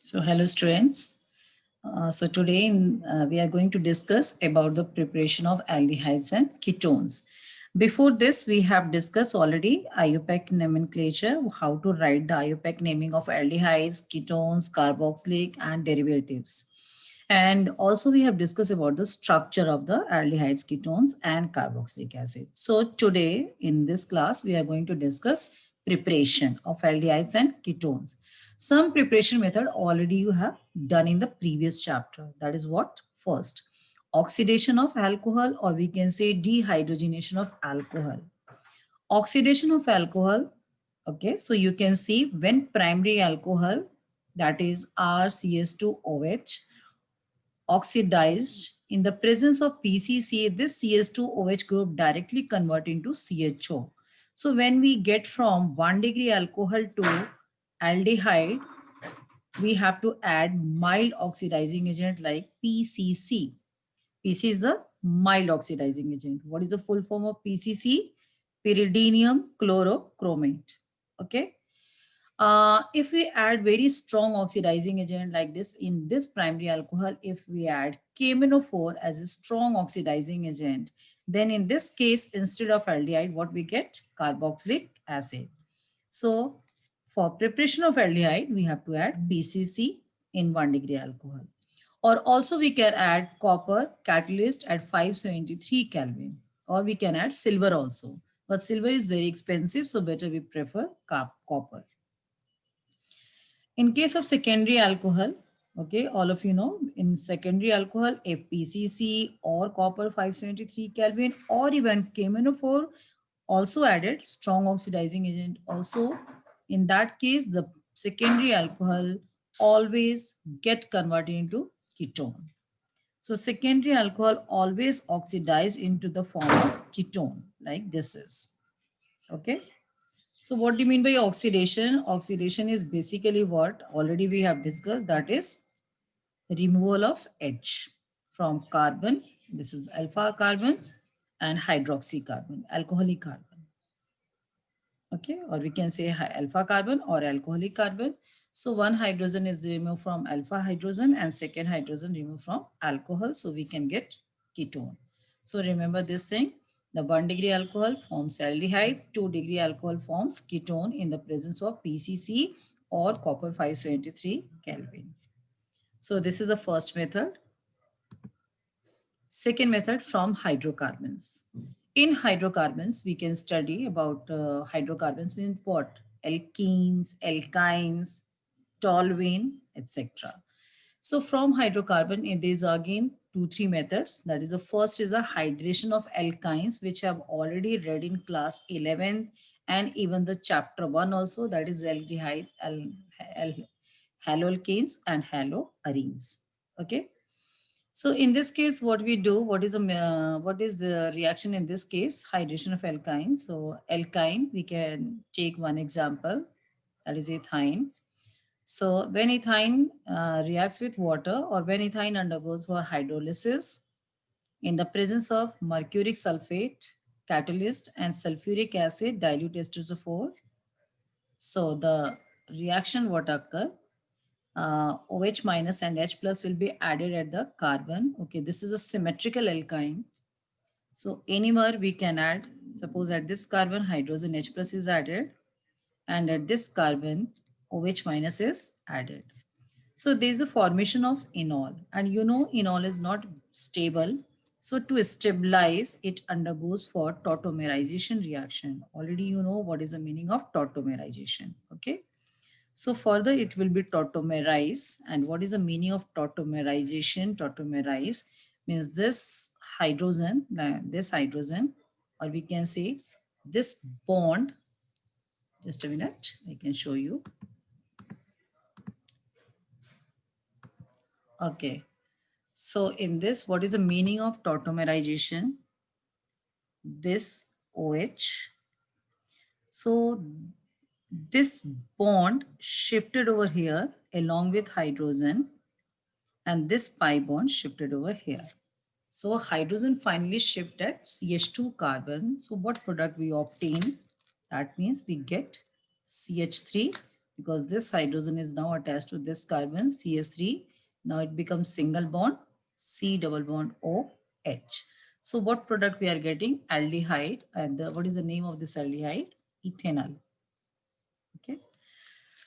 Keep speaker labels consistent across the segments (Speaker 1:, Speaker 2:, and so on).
Speaker 1: So hello students. So today we are going to discuss about the preparation of aldehydes and ketones. Before this, we have discussed already IUPAC nomenclature, how to write the IUPAC naming of aldehydes, ketones, carboxylic, and derivatives. And also we have discussed about the structure of the aldehydes, ketones, and carboxylic acid. So today in this class, we are going to discuss preparation of aldehydes and ketones. Some preparation method already you have done in the previous chapter. That is what? First, oxidation of alcohol, or we can say dehydrogenation of alcohol. Oxidation of alcohol, okay, so you can see when primary alcohol, that is RCS2OH, oxidized in the presence of PCCA, this CS2OH group directly convert into CHO. So when we get from 1 degree alcohol to aldehyde, we have to add mild oxidizing agent like PCC. PC is the mild oxidizing agent. What is the full form of PCC? Pyridinium chlorochromate. Okay. If we add very strong oxidizing agent like this in this primary alcohol, if we add KMNO4 as a strong oxidizing agent, then in this case, instead of aldehyde, what we get? Carboxylic acid. So for preparation of aldehyde, we have to add BCC in 1 degree alcohol. Or also we can add copper catalyst at 573 Kelvin. Or we can add silver also. But silver is very expensive, so better we prefer copper. In case of secondary alcohol, okay, all of you know, in secondary alcohol, FPCC or copper 573 Kelvin or even KMNO4 also added strong oxidizing agent. Also, in that case, the secondary alcohol always get converted into ketone. So secondary alcohol always oxidize into the form of ketone, like this is. Okay. So what do you mean by oxidation? Oxidation is basically what already we have discussed, that is removal of H from carbon. This is alpha carbon and hydroxycarbon, alcoholic carbon. Okay, or we can say alpha carbon or alcoholic carbon. So one hydrogen is removed from alpha hydrogen and second hydrogen removed from alcohol. So we can get ketone. So remember this thing, the 1 degree alcohol forms aldehyde, 2 degree alcohol forms ketone in the presence of PCC or copper 573 Kelvin. So this is the first method. Second method, from hydrocarbons. In hydrocarbons, we can study about hydrocarbons means what? Alkenes, alkynes, toluene, etc. So from hydrocarbon, it is again 2-3 methods. That is, the first is a hydration of alkynes, which I have already read in class 11 and even the chapter 1 also, that is aldehyde, haloalkanes and haloarenes. Okay. So in this case, what we do, what is the reaction in this case? Hydration of alkyne. So alkyne, we can take one example, that is ethine. So when ethine reacts with water, or when ethine undergoes for hydrolysis in the presence of mercuric sulfate, catalyst, and sulfuric acid, dilute H2SO4. So the reaction what occur? OH minus and H plus will be added at the carbon. Okay, this is a symmetrical alkyne. So anywhere we can add, suppose at this carbon, hydrogen H plus is added, and at this carbon, OH minus is added. So there is a formation of enol, and you know enol is not stable. So to stabilize, it undergoes for tautomerization reaction. Already you know what is the meaning of tautomerization. Okay. So further it will be tautomerize. And what is the meaning of tautomerization? Tautomerize means this hydrogen, or we can say this bond. Just a minute, I can show you. Okay. So in this, what is the meaning of tautomerization? This OH. So this bond shifted over here along with hydrogen, and this pi bond shifted over here. So hydrogen finally shift at CH2 carbon. So what product we obtain? That means we get CH3 because this hydrogen is now attached to this carbon CH3. Now it becomes single bond C double bond OH. So what product we are getting? Aldehyde. And what is the name of this aldehyde? Ethanol. Okay.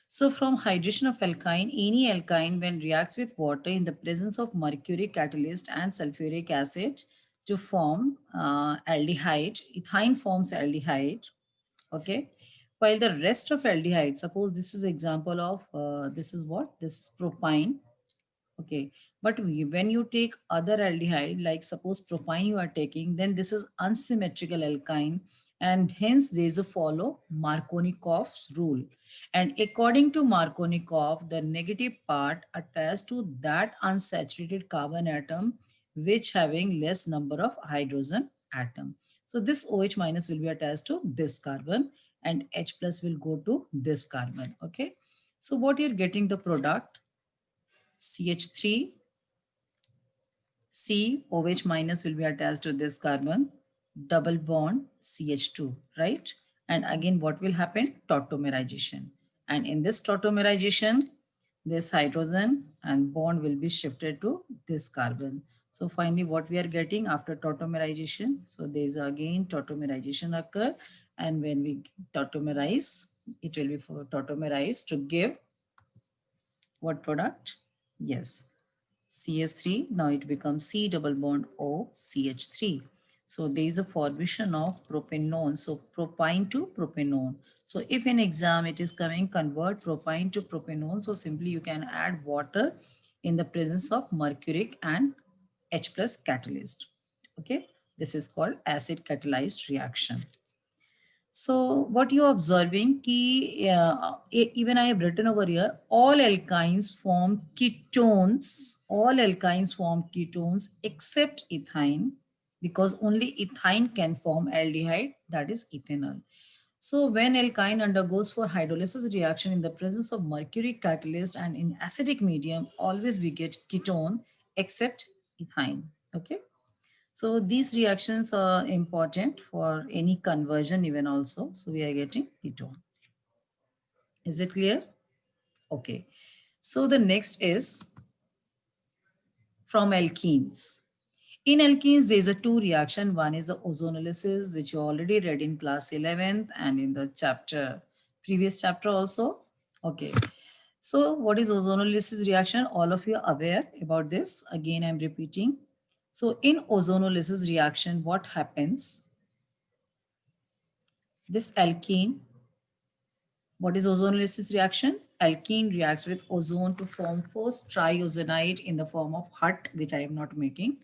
Speaker 1: So from hydration of alkyne, any alkyne when reacts with water in the presence of mercury catalyst and sulfuric acid to form aldehyde, ethyne forms aldehyde. Okay. While the rest of aldehyde, suppose this is example of, this is what? This is propine. Okay. But when you take other aldehyde, like suppose propine you are taking, then this is unsymmetrical alkyne, and hence there is a follow Markovnikov's rule. And according to Markovnikov, the negative part attached to that unsaturated carbon atom, which having less number of hydrogen atom. So this OH minus will be attached to this carbon, and H plus will go to this carbon. Okay. So what you're getting the product, CH3, C OH minus will be attached to this carbon, double bond CH2, right? And again, what will happen? Tautomerization. And in this tautomerization, this hydrogen and bond will be shifted to this carbon. So finally, what we are getting after tautomerization? So there is again tautomerization occur. And when we tautomerize, it will be for tautomerize to give what product? Yes, CH3, now it becomes C double bond O CH3. So there is a formation of propanone. So propine to propanone. So if in exam it is coming convert propine to propanone, so simply you can add water in the presence of mercuric and H plus catalyst. Okay, this is called acid catalyzed reaction. So what you are observing ki, even I have written over here, all alkynes form ketones except ethyne, because only ethyne can form aldehyde, that is ethanol. So when alkyne undergoes for hydrolysis reaction in the presence of mercury catalyst and in acidic medium, always we get ketone except ethyne. Okay. So these reactions are important for any conversion even also. So we are getting ketone. Is it clear? Okay. So the next is from alkenes. In alkenes, there is a two reaction. One is the ozonolysis, which you already read in class 11th and in the previous chapter also. Okay. So what is ozonolysis reaction? All of you are aware about this. Again, I'm repeating. So in ozonolysis reaction, what happens? This alkene, what is ozonolysis reaction? Alkene reacts with ozone to form first triozonide in the form of HUT, which I am not making.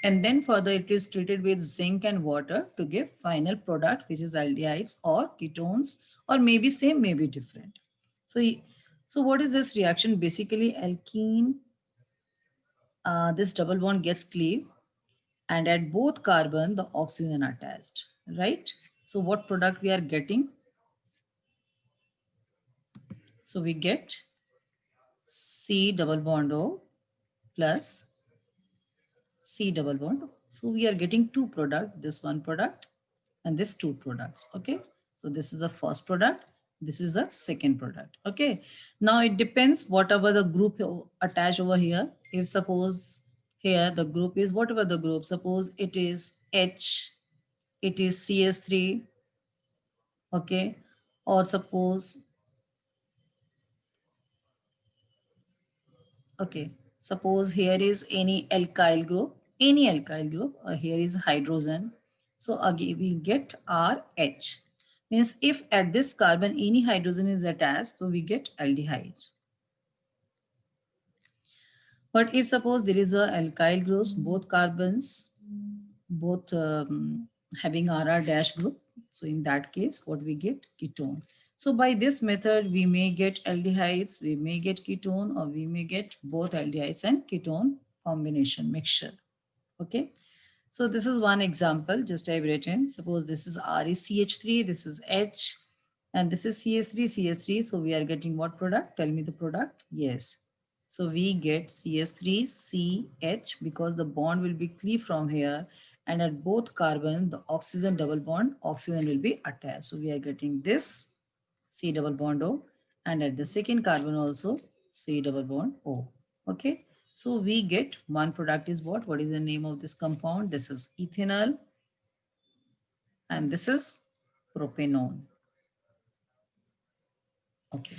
Speaker 1: And then further it is treated with zinc and water to give final product, which is aldehydes or ketones, or maybe same, maybe different. So, so what is this reaction? Basically alkene, this double bond gets cleaved, and at both carbon, the oxygen attached, right? So what product we are getting? So we get C double bond O plus C double bond. So we are getting two products, this one product and this two products. Okay. So this is the first product. This is the second product. Okay. Now it depends whatever the group attached over here. If suppose here the group is whatever the group, suppose it is H, it is CS3. Okay. Or suppose, okay, suppose here is any alkyl group, or here is hydrogen. So again, we get RH. Means if at this carbon any hydrogen is attached, so we get aldehyde. But if suppose there is a alkyl groups, both carbons, both having RR dash group, so in that case, what we get? Ketone. So by this method, we may get aldehydes, we may get ketone, or we may get both aldehydes and ketone combination mixture. Okay. So this is one example, just I've written. Suppose this is ReCH3, this is H, and this is CS3, CS3. So we are getting what product? Tell me the product. Yes. So we get CS3CH because the bond will be cleaved from here, and at both carbon, the oxygen double bond, oxygen will be attached. So we are getting this C double bond O, and at the second carbon also C double bond O. Okay. So we get one product is what? What is the name of this compound? This is ethanol and this is propanone. Okay.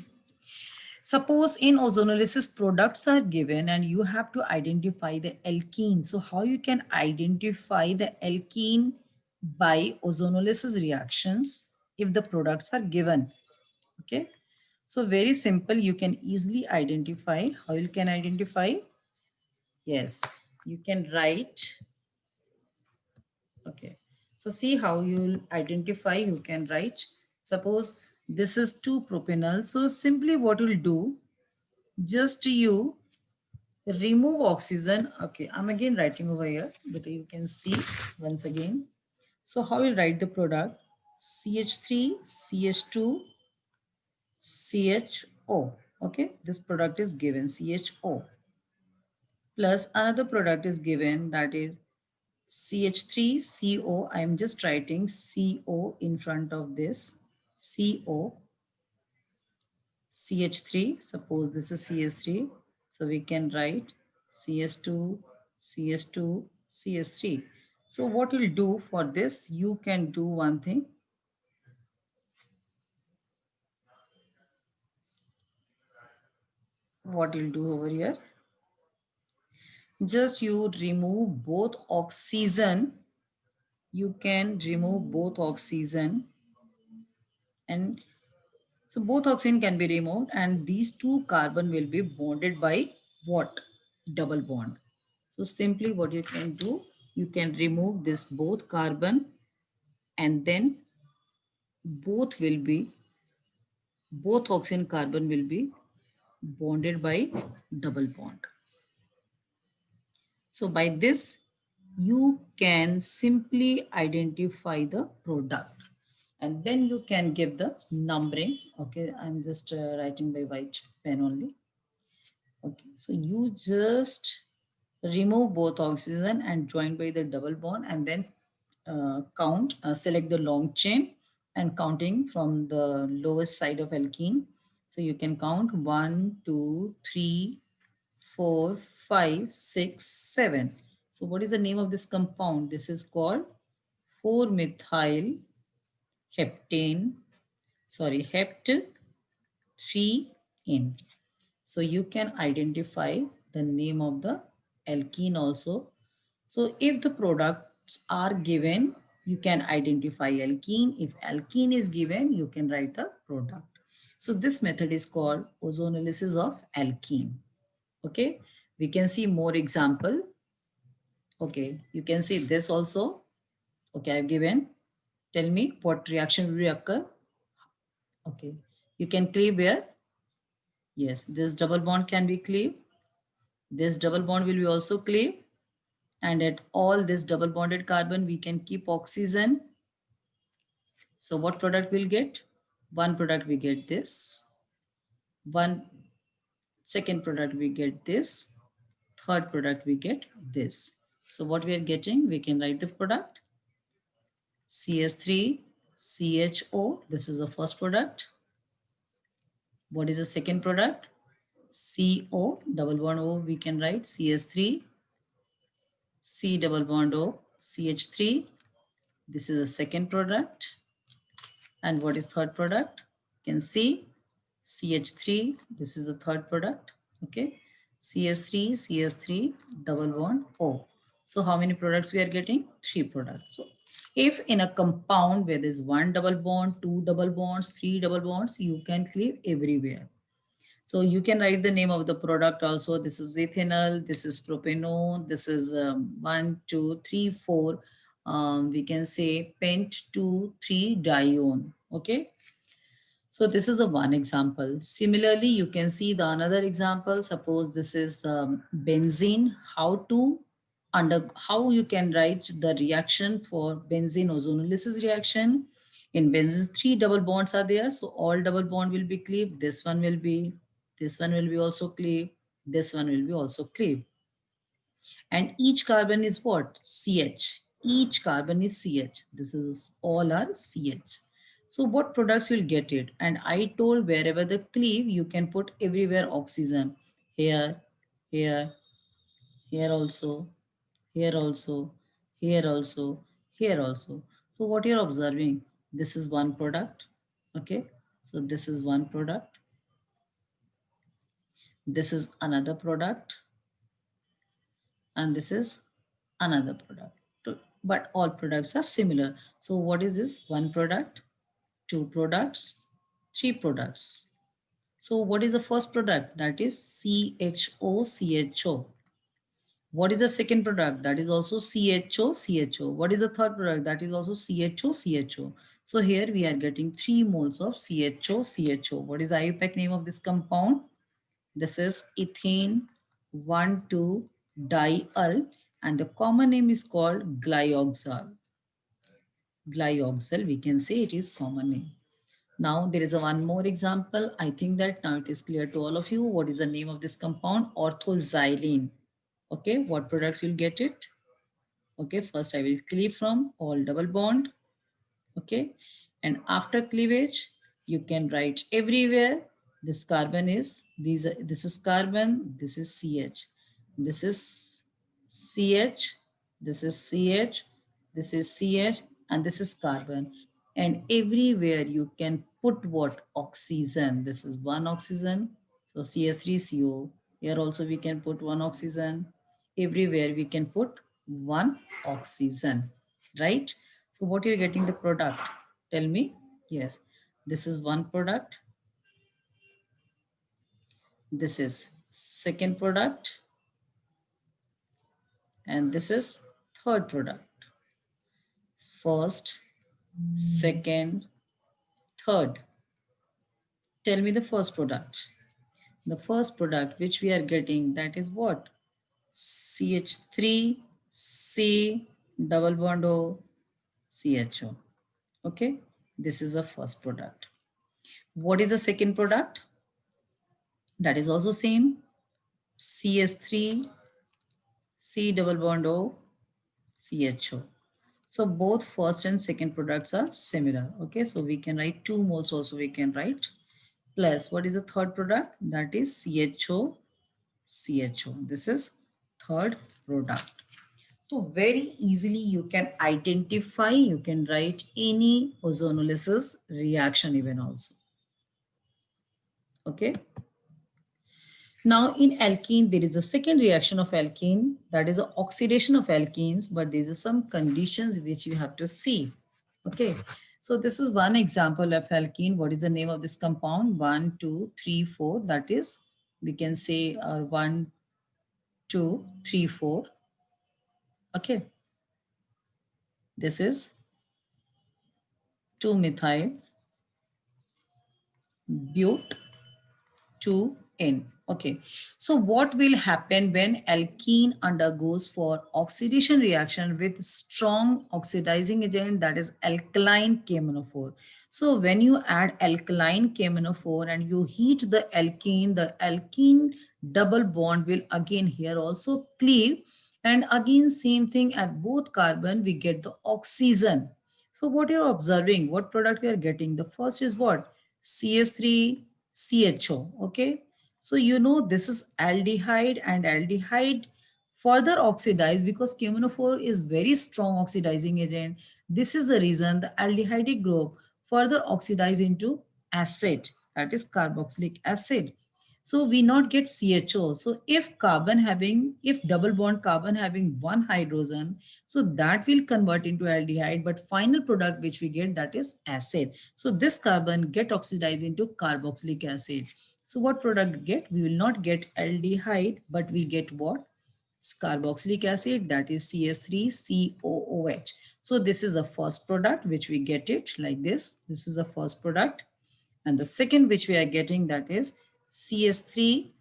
Speaker 1: Suppose in ozonolysis products are given and you have to identify the alkene. So how you can identify the alkene by ozonolysis reactions if the products are given? Okay. So very simple, you can easily identify. How you can identify? Yes, you can write. Okay. So see how you'll identify, you can write. Suppose this is 2-propanol. So simply what you'll do, just you remove oxygen. Okay, I'm again writing over here, but you can see once again. So how we write the product? CH3, CH2, CHO. Okay, this product is given CHO. Plus another product is given, that is CH3CO. I am just writing CO in front of this. CO, CH3. Suppose this is CS3. So we can write CS2, CS2, CS3. So what you'll do for this, you can do one thing. What you'll do over here, just you remove both oxygen. You can remove both oxygen, and so both oxygen can be removed and these two carbon will be bonded by what? Double bond. So simply what you can do, you can remove this both carbon and then both will be, both oxygen carbon will be bonded by double bond. So by this, you can simply identify the product and then you can give the numbering. Okay, I'm just writing by white pen only. Okay, so you just remove both oxygen and join by the double bond and then select the long chain and counting from the lowest side of alkene. So you can count 1, 2, 3, 4, 5, 6, 7. So what is the name of this compound? This is called 4-methyl heptane, hept 3-ene. So you can identify the name of the alkene also. So if the products are given, you can identify alkene. If alkene is given, you can write the product. So this method is called ozonolysis of alkene. Okay, we can see more example. Okay, you can see this also. Okay, I've given. Tell me what reaction will occur. Okay, you can cleave where? Yes, this double bond can be cleaved. This double bond will be also cleaved. And at all this double bonded carbon, we can keep oxygen. So what product we'll get? One product we get this. One second product we get this. Third product we get this. So what we are getting, we can write the product. CS3, CHO. This is the first product. What is the second product? CO, double bond O, we can write CS3, C double bond O, CH3. This is the second product. And what is third product? You can see CH3. This is the third product. Okay. CS3, CS3, double bond O. So how many products we are getting? 3 products. So if in a compound where there's 1 double bond, 2 double bonds, 3 double bonds, you can cleave everywhere. So you can write the name of the product also. This is ethanol, this is propanone, this is 1, 2, 3, 4. We can say pent 2, 3 dione. Okay. So this is the one example. Similarly, you can see the another example. Suppose this is the benzene. How you can write the reaction for benzene ozonolysis reaction. In benzene, 3 double bonds are there. So all double bond will be cleaved. This one will be also cleaved. This one will be also cleaved. And each carbon is what? CH. Each carbon is CH. This is all are CH. So what products will get it? And I told wherever the cleave, you can put everywhere oxygen. Here, here, here also, here also, here also, here also. So what you're observing, this is one product. Okay. So this is one product. This is another product. And this is another product. But all products are similar. So what is this? One product, two products, three products. So what is the first product? That is CHO, CHO. What is the second product? That is also CHO, CHO. What is the third product? That is also CHO, CHO. So here we are getting 3 moles of CHO, CHO. What is the IUPAC name of this compound? This is ethane 1,2-diol, and the common name is called glyoxal. Glyoxal, we can say it is common name. Now there is a one more example. I think that now it is clear to all of you. What is the name of this compound? Orthoxylene. Okay, what products you'll get it? Okay, first I will cleave from all double bond. Okay, and after cleavage, you can write everywhere. This carbon is, this is carbon, this is CH, this is CH, this is CH, this is CH, and this is carbon. And everywhere you can put what? Oxygen. This is one oxygen. So CS3CO. Here also we can put one oxygen. Everywhere we can put one oxygen, right? So what you're getting the product? Tell me. Yes, this is one product. This is second product. And this is third product. First, second, third. Tell me the first product. The first product which we are getting, that is what? CH3C double bond O CHO. Okay, this is the first product. What is the second product? That is also same. CS3 C double bond O CHO. So both first and second products are similar. Okay, so we can write 2 moles also we can write. Plus, what is the third product? That is CHO, CHO. This is third product. So very easily you can identify, you can write any ozonolysis reaction even also. Okay. Now in alkene, there is a second reaction of alkene, that is an oxidation of alkenes, but there are some conditions which you have to see. Okay, so this is one example of alkene. What is the name of this compound? 1, 2, 3, 4. That is, we can say 1, 2, 3, 4. Okay, this is 2-methyl bute 2N. Okay, so what will happen when alkene undergoes for oxidation reaction with strong oxidizing agent, that is alkaline KMnO4. So when you add alkaline KMnO4 and you heat the alkene double bond will again here also cleave, and again same thing at both carbon we get the oxygen. So what you're observing, what product we are getting? The first is what? CS3 CHO. Okay, so you know this is aldehyde, and aldehyde further oxidized because KMnO4 is very strong oxidizing agent. This is the reason the aldehydic group further oxidize into acid, that is carboxylic acid. So we not get CHO. So if double bond carbon having one hydrogen, so that will convert into aldehyde, but final product which we get, that is acid. So this carbon get oxidized into carboxylic acid. So what product get? We will not get aldehyde, but we get what? It's carboxylic acid, that is CS3COOH. So this is the first product which we get it like this. This is the first product. And the second which we are getting, that is CS3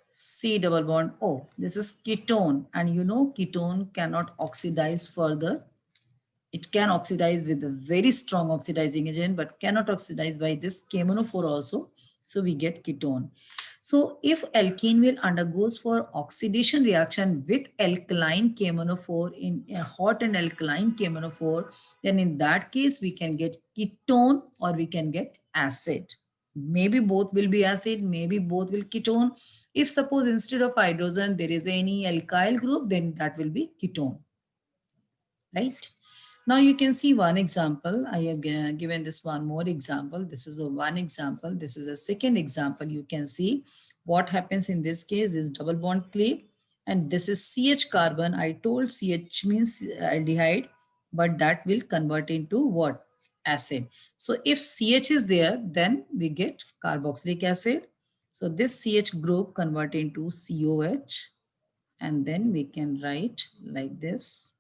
Speaker 1: C double bond O. This is ketone, and you know ketone cannot oxidize further. It can oxidize with a very strong oxidizing agent, but cannot oxidize by this KMnO4 also. So we get ketone. So if alkene will undergoes for oxidation reaction with alkaline KMnO4 in a hot and alkaline KMnO4, then in that case we can get ketone or we can get acid. Maybe both will be acid, maybe both will ketone. If suppose instead of hydrogen there is any alkyl group, then that will be ketone, right? Now you can see one example. I have given this one more example. This is a one example. This is a second example. You can see what happens in this case. This double bond cleave, and this is CH carbon. I told CH means aldehyde, but that will convert into what? Acid. So if CH is there, then we get carboxylic acid. So this CH group convert into COH, and then we can write like this,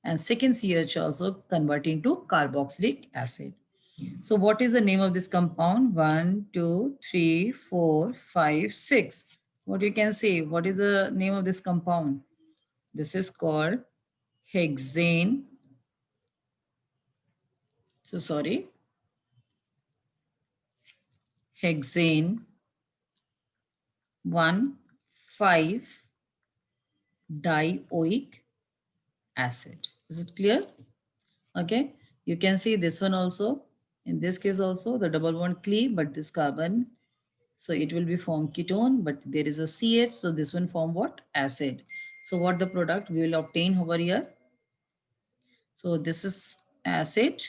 Speaker 1: and second CH also converting to carboxylic acid. So what is the name of this compound? 1, 2, 3, 4, 5, 6. What you can say? What is the name of this compound? This is called hexane. So sorry, hexane 1,5 dioic acid. Is it clear? Okay. You can see this one also. In this case also the double bond cleave, but this carbon, so it will be formed ketone, but there is a CH, so this one form what? Acid. So what the product we will obtain over here? So this is acid,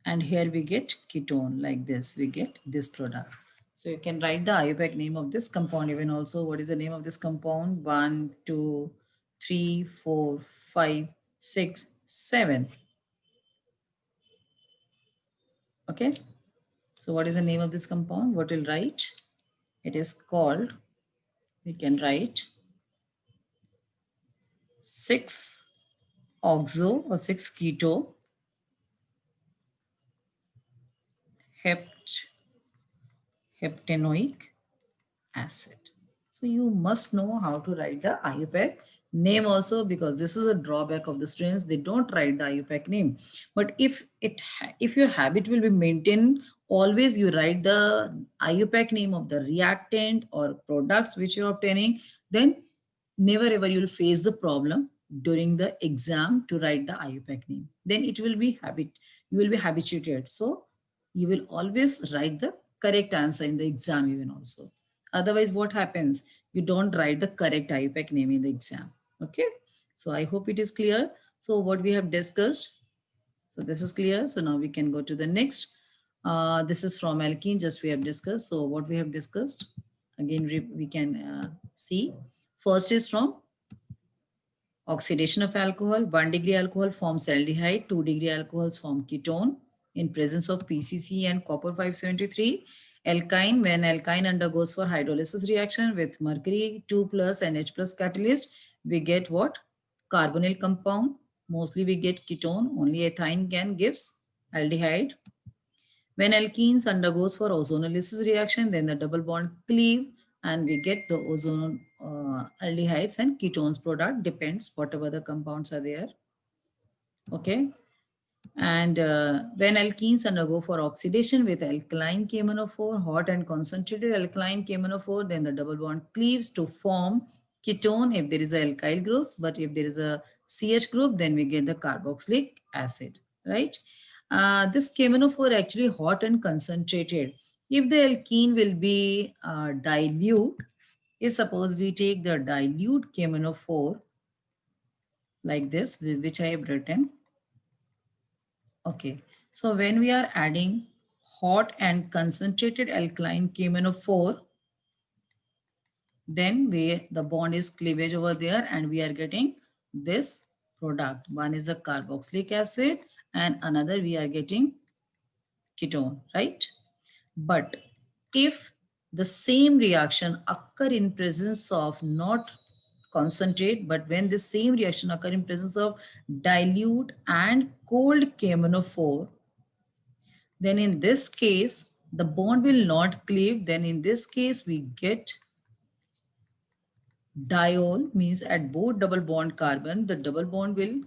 Speaker 1: and here we get ketone. Like this we get this product. So you can write the IUPAC name of this compound even also. What is the name of this compound? 1, 2, 3, 4, 5, 6, 7. Okay. So what is the name of this compound? What we'll write? It is called, we can write 6-oxo or 6-keto heptanoic acid. So you must know how to write the IUPAC name also, because this is a drawback of the students. They don't write the IUPAC name. But if your habit will be maintained, always you write the IUPAC name of the reactant or products which you're obtaining, then never ever you'll face the problem during the exam to write the IUPAC name. Then it will be habit. You will be habituated. So you will always write the correct answer in the exam even also. Otherwise, what happens? You don't write the correct IUPAC name in the exam. Okay. So I hope it is clear. So what we have discussed. So this is clear. So now we can go to the next. This is from alkene, just we have discussed. So what we have discussed, again, we can see. First is from oxidation of alcohol. 1 degree alcohol forms aldehyde, 2 degree alcohols form ketone in presence of PCC and copper 573. Alkyne, when alkyne undergoes for hydrolysis reaction with mercury 2 plus and H plus catalyst, we get what? Carbonyl compound. Mostly we get ketone, only ethyne can gives aldehyde. When alkenes undergoes for ozonolysis reaction, then the double bond cleave and we get the ozone aldehydes and ketones product, depends whatever the compounds are there. Okay. And when alkenes undergo for oxidation with alkaline KMnO4, hot and concentrated alkaline KMnO4, then the double bond cleaves to form ketone if there is a alkyl group, but if there is a CH group, then we get the carboxylic acid, right? This KMnO4 actually hot and concentrated. If the alkene will be dilute, if suppose we take the dilute KMnO4 like this, which I have written. Okay, so when we are adding hot and concentrated alkaline KMnO4, then the bond is cleavage over there and we are getting this product. One is a carboxylic acid and another we are getting ketone, right? But if the same reaction occur in presence of not concentrate, but when the same reaction occur in presence of dilute and cold KMnO4, then in this case, the bond will not cleave. Then in this case, we get diol, means at both double bond carbon, the double bond will,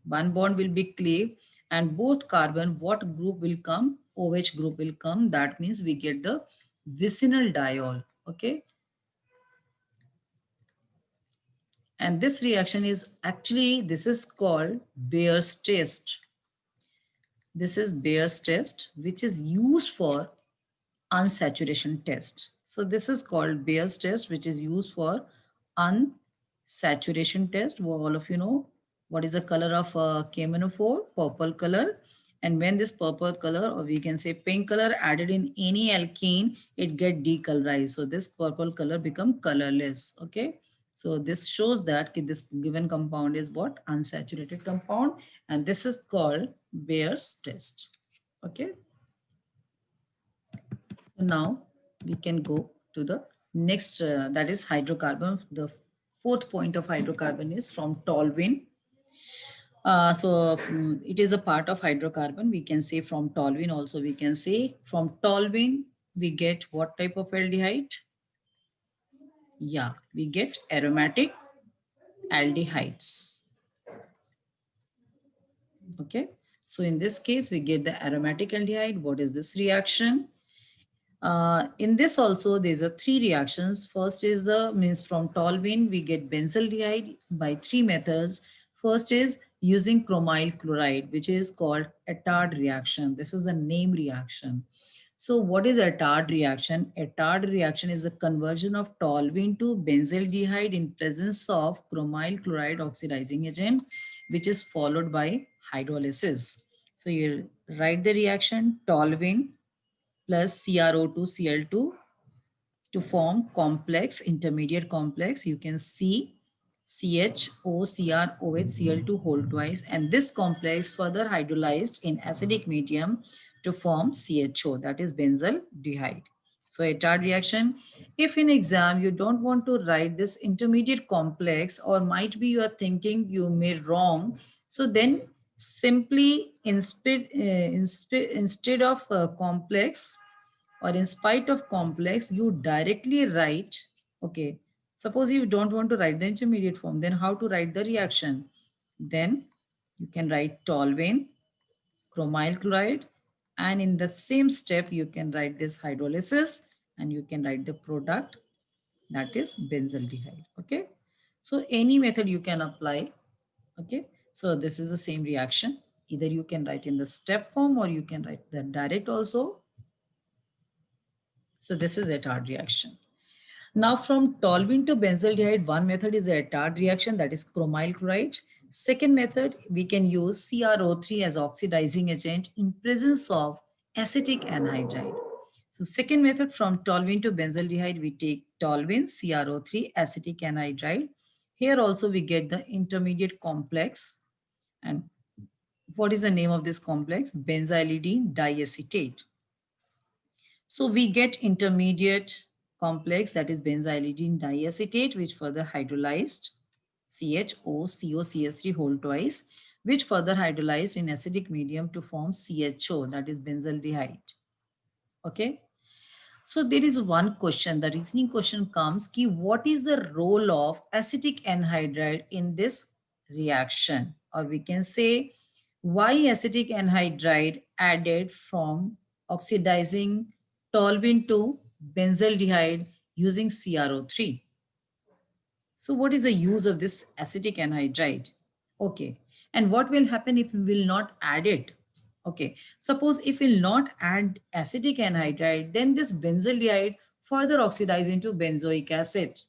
Speaker 1: one bond will be cleaved and both carbon, what group will come? OH group will come. That means we get the vicinal diol. Okay. And this reaction is actually, this is called Bayer's test. This is Bayer's test, which is used for unsaturation test. So this is called Bayer's test, which is used for unsaturation test. Well, all of you know what is the color of KMNO4? Purple color. And when this purple color, or we can say pink color, added in any alkene, it get decolorized. So this purple color become colorless. Okay. So this shows that this given compound is what? Unsaturated compound. And this is called Bayer's test. Okay. So now we can go to the next, that is hydrocarbon. The fourth point of hydrocarbon is from toluene. It is a part of hydrocarbon. We can say from toluene also. We can say from toluene we get what type of aldehyde? Yeah, we get aromatic aldehydes. Okay. So in this case, we get the aromatic aldehyde. What is this reaction? In this also, there's a three reactions. First is the means from toluene, we get benzaldehyde by three methods. First is using chromyl chloride, which is called Attard reaction. This is a name reaction. So what is Attard reaction? Attard reaction is a conversion of toluene to benzaldehyde in presence of chromyl chloride oxidizing agent, which is followed by hydrolysis. So you write the reaction toluene plus CrO2Cl2 to form complex, intermediate complex. You can see CHOCrOHCl2 whole twice, and this complex further hydrolyzed in acidic medium to form CHO, that is benzaldehyde. So Attard reaction, if in exam you don't want to write this intermediate complex, or might be you are thinking you made wrong, so then simply instead of complex, or in spite of complex, you directly write, okay, suppose you don't want to write the intermediate form, then how to write the reaction? Then you can write toluene, chromyl chloride, and in the same step, you can write this hydrolysis, and you can write the product, that is benzaldehyde, okay? So any method you can apply, okay? So this is the same reaction. Either you can write in the step form, or you can write the direct also. So this is Attard reaction. Now from toluene to benzaldehyde, one method is the Attard reaction, that is chromyl chloride. Second method, we can use CrO3 as oxidizing agent in presence of acetic anhydride. So second method, from toluene to benzaldehyde, we take toluene, CrO3, acetic anhydride. Here also we get the intermediate complex. And what is the name of this complex? Benzylidene diacetate. So we get intermediate complex, that is benzylidene diacetate, which further hydrolyzed CHOCOCH3 whole twice, which further hydrolyzed in acidic medium to form CHO, that is benzaldehyde. Okay. So there is one question, the reasoning question comes, ki what is the role of acetic anhydride in this reaction? Or we can say, why acetic anhydride added from oxidizing toluene to benzaldehyde using CrO3? So what is the use of this acetic anhydride? Okay. And what will happen if we will not add it? Okay. Suppose if we'll not add acetic anhydride, then this benzaldehyde further oxidize into benzoic acid.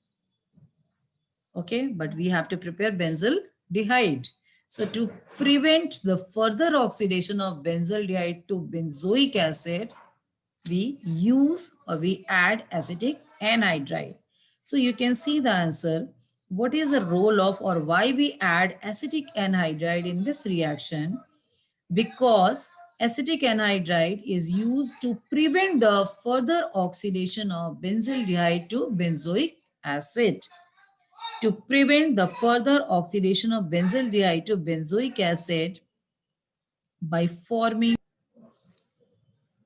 Speaker 1: Okay. But we have to prepare benzaldehyde. So to prevent the further oxidation of benzaldehyde to benzoic acid, we use or we add acetic anhydride. So you can see the answer. What is the role of, or why we add acetic anhydride in this reaction? Because acetic anhydride is used to prevent the further oxidation of benzaldehyde to benzoic acid. To prevent the further oxidation of benzaldehyde to benzoic acid by forming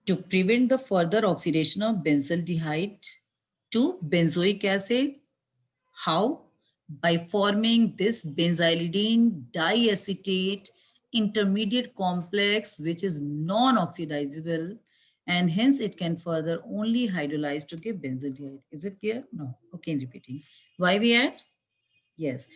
Speaker 1: to prevent the further oxidation of benzaldehyde to benzoic acid. How? By forming this benzylidene diacetate intermediate complex, which is non-oxidizable, and hence it can further only hydrolyze to give benzaldehyde. Is it clear? No. Okay, repeating. Why we add? Yes.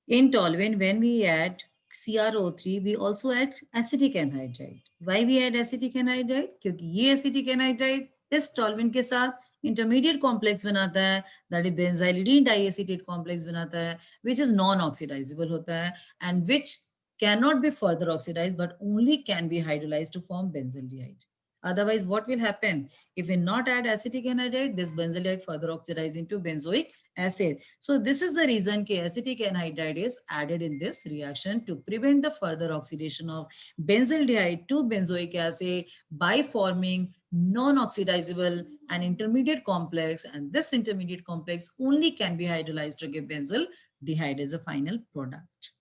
Speaker 1: In toluene, when we add CrO3, we also add acetic anhydride. Why we add acetic anhydride? क्योंकि ये acetic anhydride इस toluene के साथ intermediate complex बनाता है, that is benzylidene diacetate complex बनाता है, which is non-oxidizable होता है, and which cannot be further oxidized but only can be hydrolyzed to form benzaldehyde. Otherwise, what will happen? If we not add acetic anhydride, this benzaldehyde further oxidize into benzoic acid. So this is the reason that acetic anhydride is added in this reaction to prevent the further oxidation of benzaldehyde to benzoic acid by forming non-oxidizable and intermediate complex. And this intermediate complex only can be hydrolyzed to give benzaldehyde as a final product.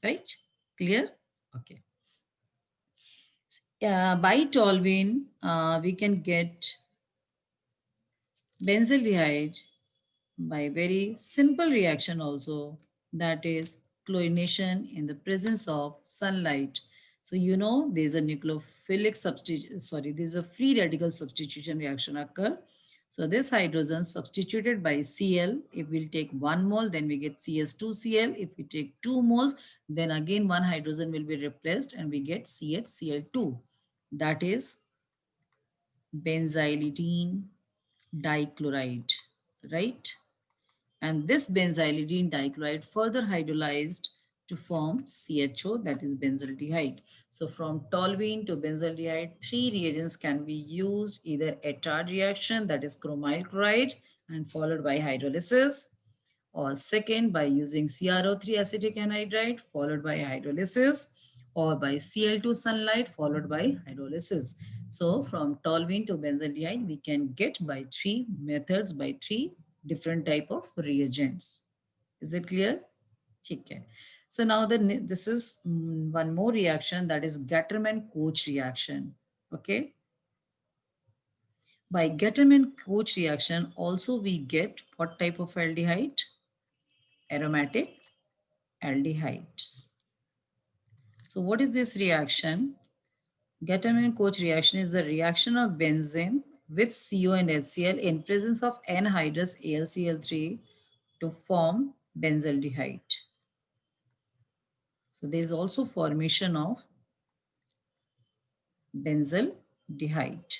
Speaker 1: Right? Clear? Okay. By toluene, we can get benzaldehyde by very simple reaction also, that is chlorination in the presence of sunlight. So you know there's a nucleophilic substitution, sorry, there's a free radical substitution reaction occur. So this hydrogen substituted by Cl, if we'll take 1 mole, then we get CS2Cl. If we take 2 moles, then again one hydrogen will be replaced and we get CHCl2. That is benzylidene dichloride, right? And this benzylidene dichloride further hydrolyzed to form CHO, that is benzaldehyde. So from toluene to benzaldehyde, 3 reagents can be used, either Attard reaction, that is chromyl chloride, and followed by hydrolysis, or second by using CrO3 acetic anhydride followed by hydrolysis, or by Cl2 sunlight followed by hydrolysis. So from toluene to benzaldehyde, we can get by 3 methods, by 3 different type of reagents. Is it clear? Okay. So now this is one more reaction, that is Gattermann-Koch reaction. Okay. By Gattermann-Koch reaction also we get what type of aldehyde? Aromatic aldehydes. So what is this reaction? Gattermann-Koch reaction is the reaction of benzene with CO and HCl in presence of anhydrous AlCl3 to form benzaldehyde. So there is also formation of benzaldehyde.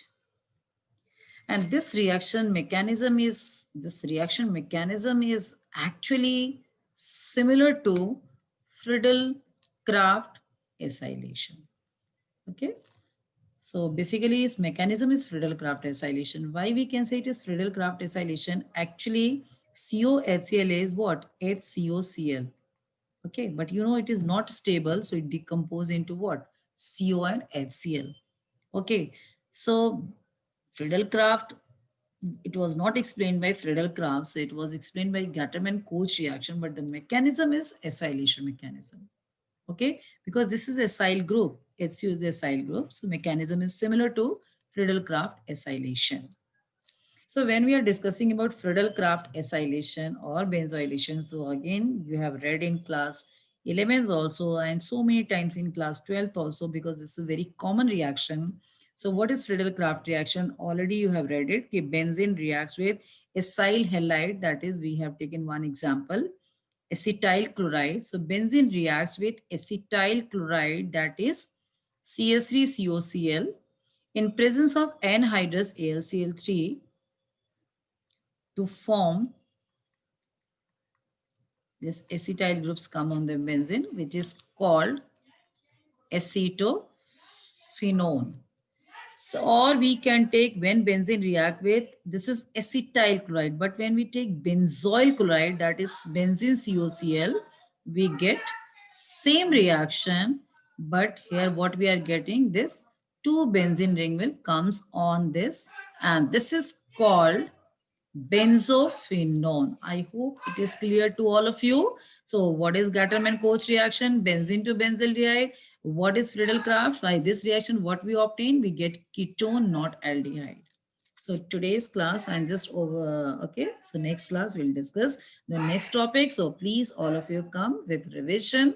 Speaker 1: And this reaction mechanism is actually similar to Friedel-Crafts acylation. Okay. So basically its mechanism is Friedel-Crafts acylation. Why we can say it is Friedel-Crafts acylation? Actually, COHCl is what? HCOCl. Okay, but you know it is not stable, so it decomposes into what? CO and HCl. Okay, so Friedel-Crafts, it was not explained by Friedel-Crafts, so it was explained by Gattermann-Koch reaction, but the mechanism is acylation mechanism. Okay, because this is acyl group, HCO is the acyl group, so mechanism is similar to Friedel-Crafts acylation. So when we are discussing about Friedel-Crafts acylation or benzoylation, so again, you have read in class 11th also and so many times in class 12th also, because this is a very common reaction. So what is Friedel-Crafts reaction? Already you have read it. Okay, benzene reacts with acyl halide, that is we have taken one example, acetyl chloride. So benzene reacts with acetyl chloride, that is CS3COCl in presence of anhydrous AlCl3 to form this acetyl groups come on the benzene, which is called acetophenone. So, or we can take when benzene react with, this is acetyl chloride, but when we take benzoyl chloride, that is benzene COCl, we get same reaction, but here what we are getting, this 2 benzene ring will comes on this, and this is called benzophenone. I hope it is clear to all of you. So what is Gattermann-Koch reaction? Benzene to benzaldehyde. What is Friedel-Crafts? By this reaction, what we obtain? We get ketone, not aldehyde. So today's class, I'm just over. Okay. So next class, we'll discuss the next topic. So please, all of you come with revision.